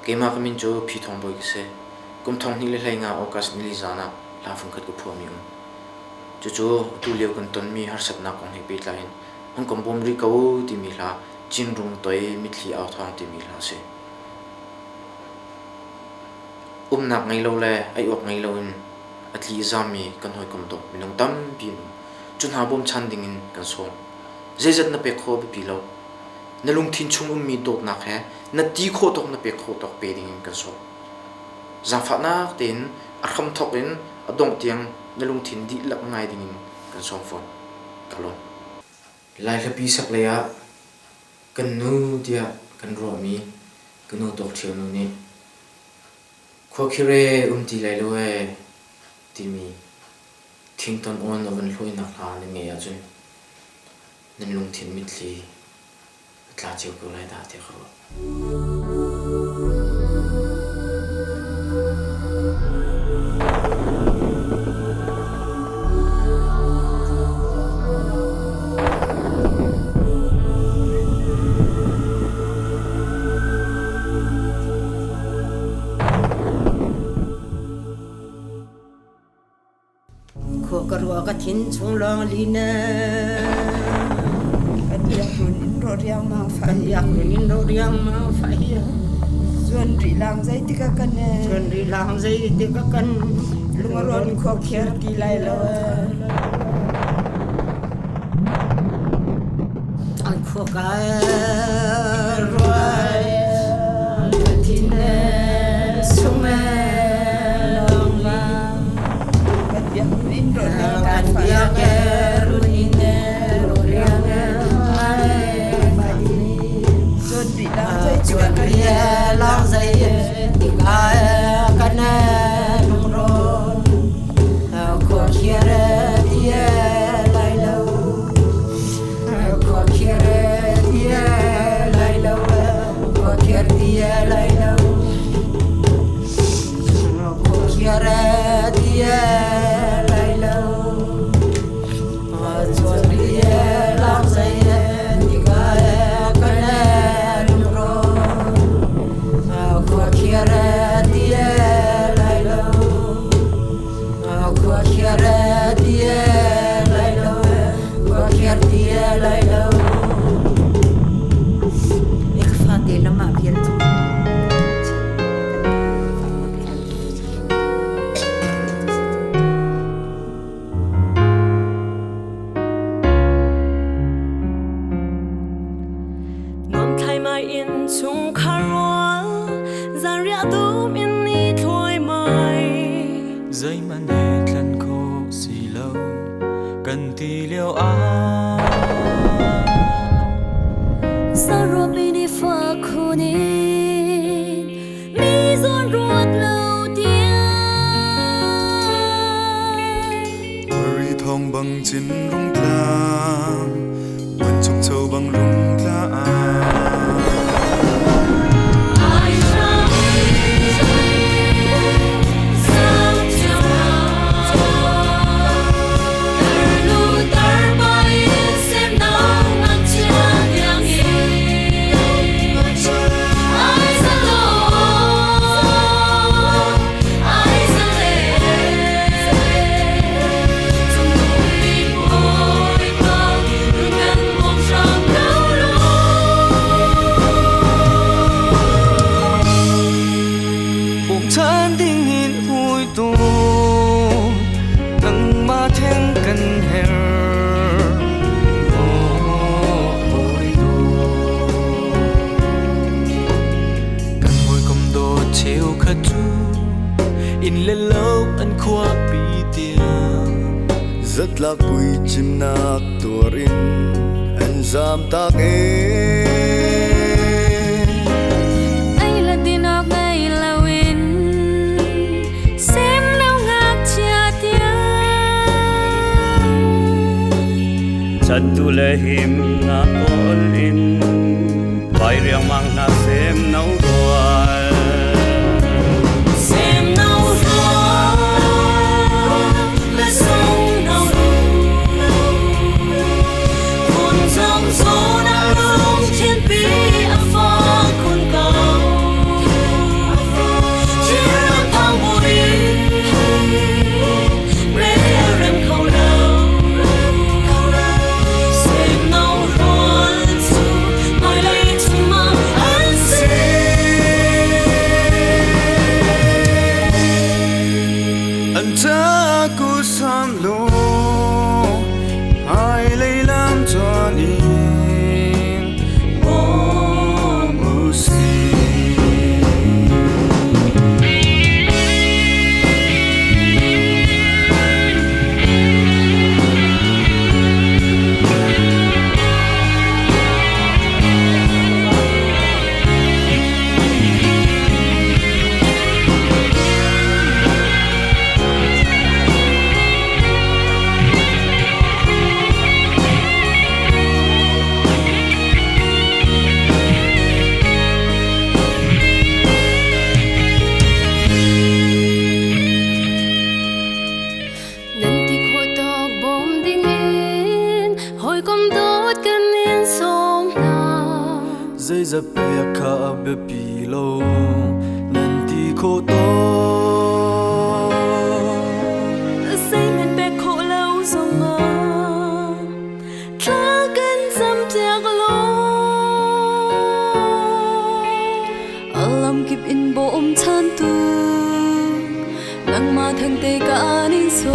cái mà cái mình cho phi thong bồi cái xe cũng thong ni lấy nga okas ni lizana la phun khát cái phù mi cho tu liều cần tuần mi har sat na con hay bị lại hong kom bom ri câu ti mi la chin rung toy mi thli ao thang ti mi la se nạc ngay lâu le ai ok ngay lâu in atli zami kan hoi kom to minung tam pi chun ha bom chan ding in kan so zezat na pe kho bi lo na lung thin chung mi dot na khe na ti kho tok na pe kho tok pe ding in kan so zang fa na tin a kham thok in adong tiang na lung thin di lak ngai ding in kan so phone kalon lai la pi sak le ya kan nu dia kan ro mi kan nu tok thiam nu ni khó khi re ti lại lôi ti mi thing ton on oven lôi nạc hà nên nghe achun nên lung thiên mít li tla chiu ko lai da te kho Karua ka thin chung long lina kan yak runin ro riang ma fa kan yak runin ro riang ma fa hiya zuan ri lang zai tika kan zuan ri lang zai tika kan lunga ron kho kher ti lai lo an kho ka roi thin sung long la kan yak runin ro riang kan yak runin ro riang ma zuan ri lang zai tika zuan kan ri lang zai tika kan lung ron kho kher dia lai lo kho kher dia lai lo kho kher dia lai lo kho kher dia lai lo zuan ri lang zai tika kan lung ron kho kher dia lai lo kho kher dia lai lo kho kher dia lai lo ik fa de la ma bien tu ngom thai mai in chung kharwa zaria dum in ni thoi mai dây man he tlan khô xì lâu cần ti liêu a zaro bi ni fa khuni mi zon ruat lâu dia Ri thong bằng chín rung tlang Quân chúc châu bằng rung tlang ai ra sao cho lu tar bai xem nao ngang chia nhang ai sa lo ai sa le zum đi bồi bao ngân mong rằng đâu lo bụng chân đinh in hui tu nang ma theng kan her oi tu kan môi kom do chiều khát chu in lên lâu anh khoa bi tiang Rất lạc bụi chim nạc tuarin Anh giam tác ai là tin học ngày là win xem đâu ngạc chia tiếng chân tu lệ him na ol in vai riang mang na sem nau doal xem đâu rồi là sông đâu hồn trong gió đang rung trên bi ấp phong khôn cầu za pe kha be pi lo nan ti kho to say mình bé khổ lâu rồi mà thà gần dâm tiệc lo alam kịp in bộ chan tu nang ma thang te ka anin so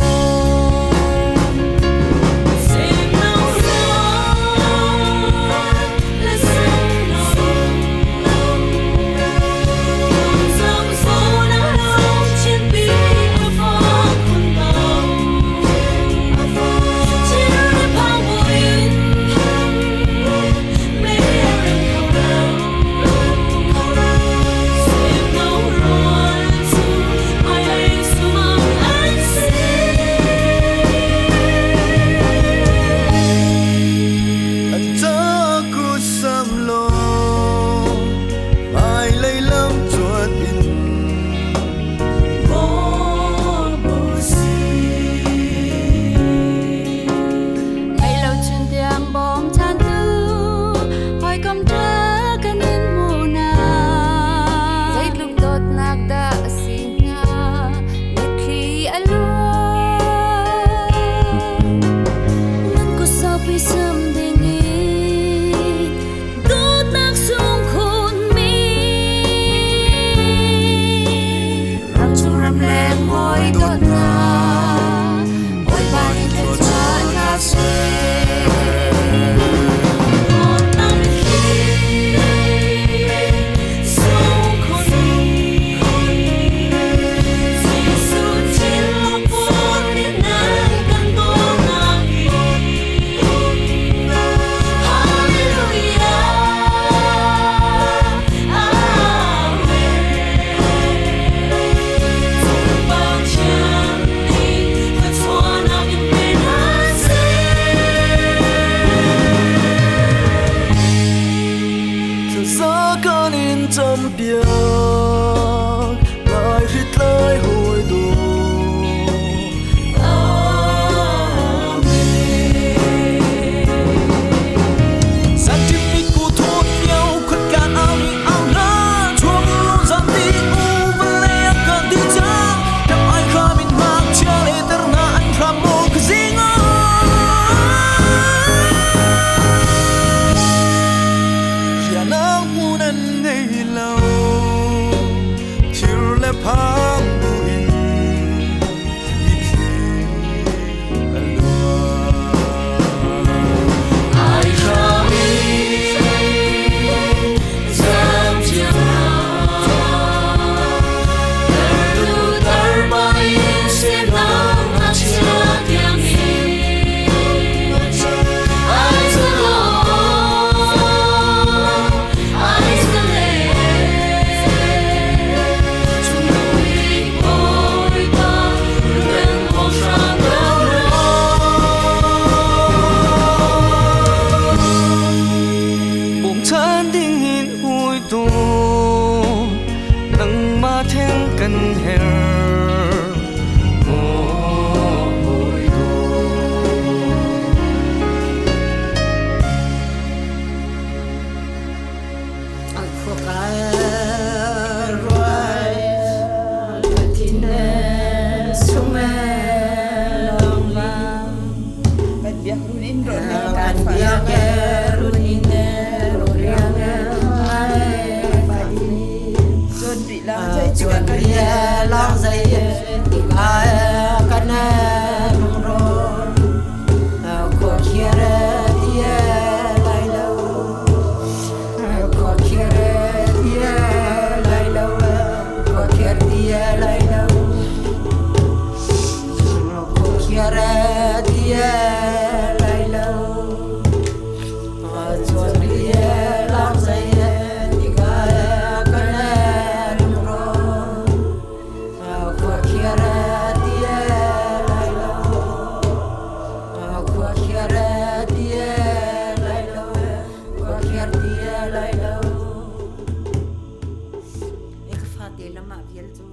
trăm bia lại rít lại hồi đồ san chim đi cu thốt nhau khuất cạn áo đi áo lá chuông luôn dặn đi u và lẽ cần đi cha đâm ai khá mình mang chia lệ ter na anh khám mô cái gì ngờ chia nắng u nên ngày lâu chiều lẽ phang buin đi khi anh loa ai khá cần her môi ai khóc ai rồi tin em sung em lòng vang Kan biak runin ro na kan biak runin ro riang ai padini John di lam sai chuan ria lang dây ti ai kan nong ron ko khiare tia lai lo ko khiare tia lai lo ko khiare tia lai lo ko khiare tia lai lo chuan ria lang dây ti ai kan nong ron ko khiare tia lai lo ko khiare tia lai lo ko khiare tia lai lo ek fa de lama vial chu